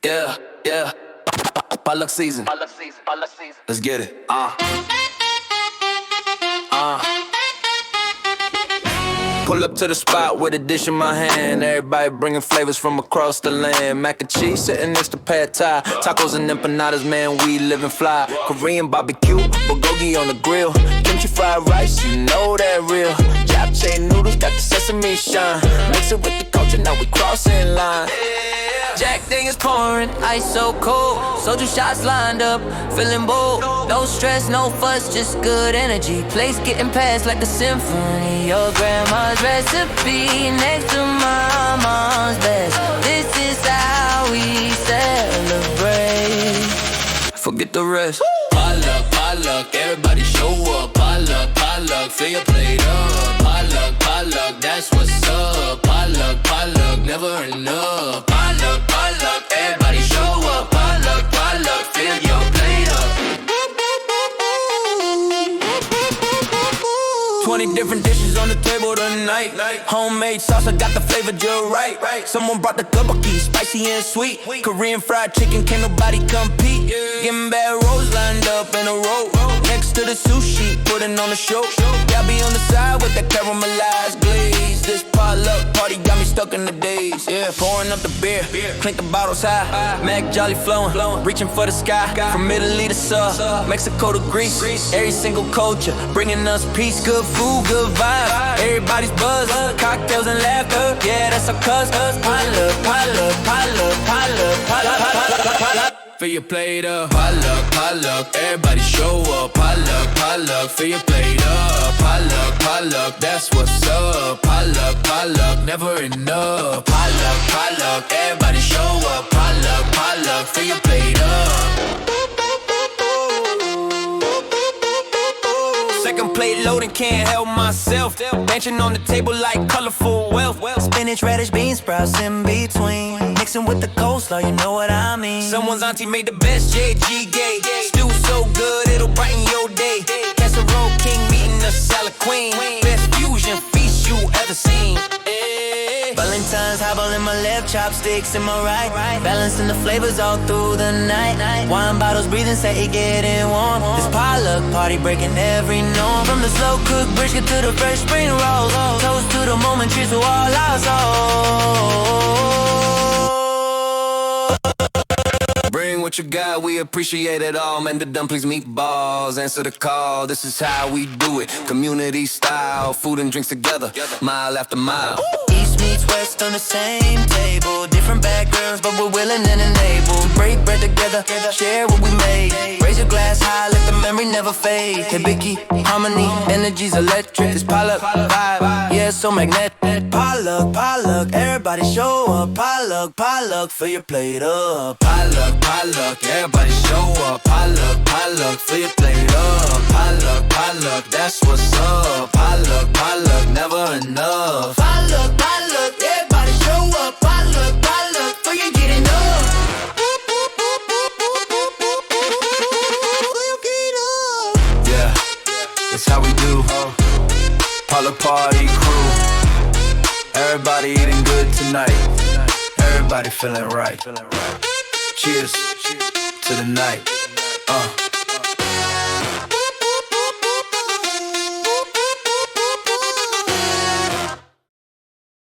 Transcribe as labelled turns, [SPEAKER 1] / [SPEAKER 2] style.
[SPEAKER 1] Yeah, yeah. Potluck season. Let's get it. Pull up to the spot with a dish in my hand. Everybody bringing flavors from across the land. Mac and cheese sitting next to pad thai. Tacos and empanadas, man, we living fly. Korean barbecue, bulgogi on the grill. Kimchi fried rice, you know that real. Japchae noodles got the sesame shine. Mix it with the culture, now we crossing line. Jack thing is pouring, ice so cold. Soju shots lined up, feeling bold. No stress, no fuss, just good energy. Place getting passed like the symphony. Your grandma's recipe next to my mom's best. This is how we celebrate. Forget the rest. Potluck, potluck, everybody show up. Potluck, potluck, fill your plate up. Potluck, potluck, that's what's up. Potluck, potluck, never enough. Potluck, potluck, everybody show up. Potluck, potluck, fill your plate up. 20 different dishes on the table tonight. Homemade salsa got the flavor just right. Someone brought the tteokbokki, spicy and sweet. Korean fried chicken, can't nobody compete. Getting bad rolls lined up in a row. Next to the sushi, putting on the show. Y'all be on the side with that caramelized glaze. This potluck party got me stuck in the days. Yeah, pouring up the beer, clink the bottles high. Mac Jolly flowing, reaching for the sky. From Italy to Sub, Mexico to Greece. Every single culture bringing us peace. Good food, good vibes. Everybody's buzz, cocktails and laughter. Yeah, that's our cuz. Potluck, potluck, potluck, potluck, potluck, potluck. Fill your plate up. Potluck, potluck, everybody show up. Potluck, potluck, fill your plate up. Potluck, potluck, that's what's up. Potluck, potluck, never enough. Potluck, potluck, everybody show up. Potluck, potluck, fill your plate up. Second plate loading, can't help myself. Benching on the table like colorful wealth.
[SPEAKER 2] Spinach, radish, beans, sprouts in between. Mixing with the coleslaw, you know what I mean.
[SPEAKER 1] Someone's auntie made the best JG gay. Stew so good, it'll brighten your day. Casserole king meeting the salad queen. Best fusion feast you ever seen.
[SPEAKER 2] Valentine's highball in my left, chopsticks in my right. Balancing the flavors all through the night. Wine bottles breathing, say it getting warm. This potluck party breaking every norm. From the slow cooked brisket to the fresh spring rolls. Toast to the moment, cheers to all our souls.
[SPEAKER 1] Bring what you got, we appreciate it all. Man, the dumplings, meatballs, answer the call. This is how we do it, community style. Food and drinks together, mile after mile.
[SPEAKER 2] East meets west on the same table. Different backgrounds, but we're willing and enabled. Break bread together, share what we made. Raise your glass high, let the memory never fade. Hibiki, harmony, energy's electric. This potluck vibe, yeah, so magnetic. Potluck, potluck, everybody show up. Potluck, potluck, fill your plate up.
[SPEAKER 1] Potluck, potluck, everybody show up. Potluck, potluck, fill your plate up. Potluck, potluck, that's what's up. Potluck, potluck, never enough.
[SPEAKER 2] Potluck, potluck, everybody show up. Potluck, potluck, fill your getting up.
[SPEAKER 1] Yeah, that's how we do. Potluck party crew. Everybody eating good tonight. Everybody feeling right. Cheers to the night.